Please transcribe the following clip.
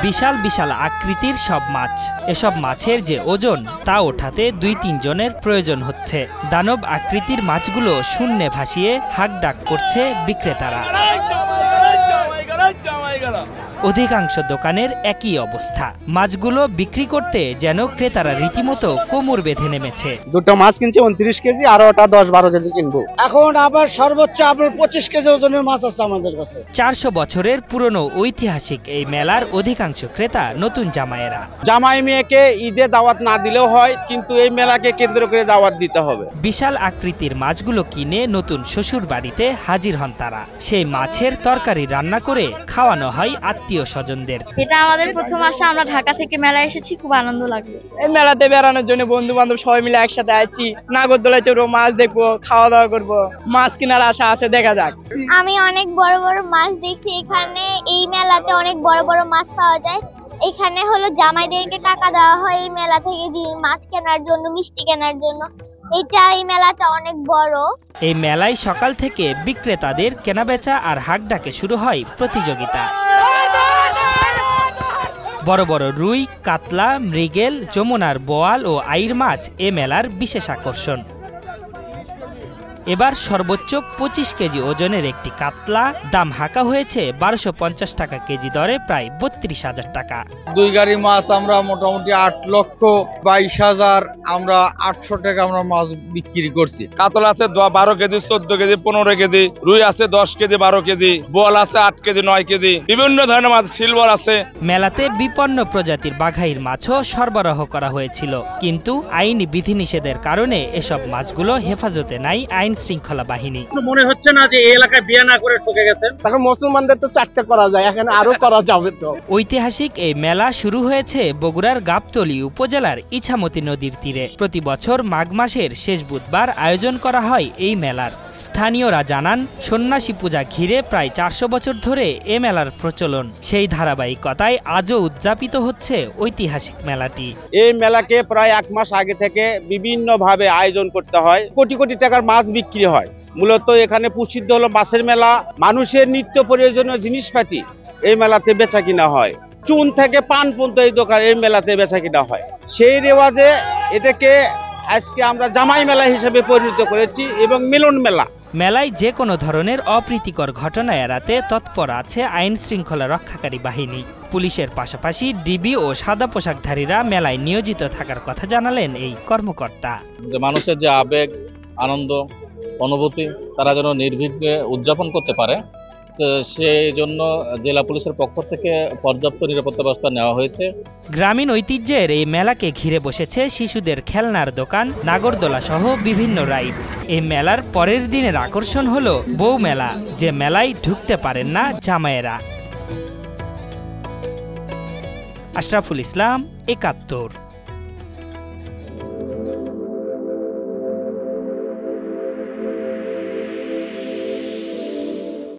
বিশাল বিশাল আকৃতির সব মাছ, এসব মাছের যে ওজন তা ওঠাতে ২-৩ জনের প্রয়োজন হচ্ছে। দানব আকৃতির মাছগুলো শূন্যে ভাসিয়ে হাঁকডাক করছে বিক্রেতারা। অধিকাংশ দোকানের একই অবস্থা, মাছগুলো বিক্রি করতে যেন ক্রেতারা রীতিমতো কোমর বেঁধে নেমেছে। দুটো মাছ কিনছে 29 কেজি, আর ওটা 10-12 কেজি কিনবো। এখন আবার সর্বোচ্চ আপনার 25 কেজি ওজনের মাছ আছে আমাদের কাছে। 400 বছরের পুরনো ঐতিহাসিক এই মেলার অধিকাংশ ক্রেতা নতুন জামাইয়েরা। জামাই মেয়েকে ঈদে দাওয়াত না দিলেও হয়, কিন্তু এই মেলাকে কেন্দ্র করে দাওয়াত দিতে হবে। বিশাল আকৃতির মাছগুলো কিনে নতুন শ্বশুর বাড়িতে হাজির হন তারা। সেই মাছের তরকারি রান্না করে খাওয়ানো হয় আত্মীয় স্বজনদের। এটা আমাদের প্রথম আসা, আমরা ঢাকা থেকে মেলায় এসেছি, খুব আনন্দ লাগলো। এই মেলাতে বেড়ানোর জন্য বন্ধু বান্ধব সবাই মিলে একসাথে আছি, নাগরদোলায় চড়বো, মাছ দেখবো, খাওয়া দাওয়া করবো, মাছ কেনার আশা আছে, দেখা যাক। আমি অনেক বড় বড় মাছ দেখছি এখানে। এই মেলাতে অনেক বড় বড় মাছ পাওয়া যায়। এখানে হলো জামাইদেরকে টাকা দেওয়া হয় এই মেলা থেকে মাছ কেনার জন্য, মিষ্টি কেনার জন্য। এই মেলাটা অনেক বড়। এই মেলায় সকাল থেকে বিক্রেতাদের কেনাবেচা আর হাঁকডাকে শুরু হয় প্রতিযোগিতা। বড় বড় রুই, কাতলা, মৃগেল, যমুনার বোয়াল ও আইর মাছ এ মেলার বিশেষ আকর্ষণ। এবার সর্বোচ্চ 25 কেজি ওজনের একটি কাতলা দাম হাঁকা হয়েছে 1250 টাকা কেজি দরে, প্রায় 32,000 টাকা। 2 গাড়ি মাছ আমরা মোটামুটি 8,22,000, আমরা 800 টাকা আমরা মাছ বিক্রি করছি। কাতলা আছে 12 কেজি, 14 কেজি, 15 কেজি, রুই আছে 10 কেজি, 12 কেজি, বোয়াল আছে 8 কেজি, 9 কেজি, বিভিন্ন ধরনের মাছ, সিলভার আছে। মেলাতে বিপন্ন প্রজাতির বাঘাইর মাছও সরবরাহ করা হয়েছিল, কিন্তু আইনি বিধিনিষেধের কারণে এসব মাছগুলো হেফাজতে নাই আইন শৃঙ্খলা বাহিনী। মনে হচ্ছে না যে এই এলাকায় বিয়ে না করে ঠকে গেছেন? তখন মুসলমানদের তো 4টা করা যায়, এখন আরো করা যাবে তো। ঐতিহাসিক এই মেলা শুরু হয়েছে বগুড়ার গাবতলী উপজেলার ইছামতি নদীর তীরে। প্রতি বছর মাঘ মাসের শেষ বুধবার আয়োজন করা হয় এই মেলার। স্থানীয়রা জানান, সন্ন্যাসী পূজা ঘিরে প্রায় 400 বছর ধরে এ মেলার প্রচলন। সেই ধারাবাহিকতায় আজও উদযাপিত হচ্ছে ঐতিহাসিক মেলাটি। এই মেলাকে প্রায় 1 মাস আগে থেকে বিভিন্ন ভাবে আয়োজন করতে হয়। কোটি কোটি টাকার মাছ বিক্রি হয়। মূলত এখানে প্রসিদ্ধ হলো মাছের মেলা। মানুষের নিত্য প্রয়োজনীয় জিনিসপাতি এই মেলাতে বেচা কিনা হয়। চুন থেকে পান পর্যন্ত এই দোকান এই মেলাতে বেচা কিনা হয়। সেই রেওয়াজে এটাকে আজকে আমরা জামাই মেলা হিসেবে পরিণত করেছি এবং মিলন মেলা। মেলায় যে কোনো ধরনের অপ্রীতিকর ঘটনা এড়াতে তৎপর আছে আইন শৃঙ্খলা রক্ষাকারী বাহিনী। পুলিশের পাশাপাশি ডিবি ও সাদা পোশাকধারীরা মেলায় নিয়োজিত থাকার কথা জানালেন এই কর্মকর্তা। মানুষের যে আবেগ, আনন্দ, অনুভূতি তারা যেন নির্বিঘ্নে উদযাপন করতে পারে, সেই জন্য জেলা পুলিশের পক্ষ থেকে পর্যাপ্ত নিরাপত্তা ব্যবস্থা নেওয়া হয়েছে। গ্রামীণ ঐতিহ্যের এই মেলাকে ঘিরে বসেছে শিশুদের খেলনার দোকান, নাগরদোলা সহ বিভিন্ন রাইডস। এই মেলার পরের দিনের আকর্ষণ হলো বউ মেলা, যে মেলায় ঢুকতে পারেন না জামাইয়েরা। আশরাফুল ইসলাম, ৭১।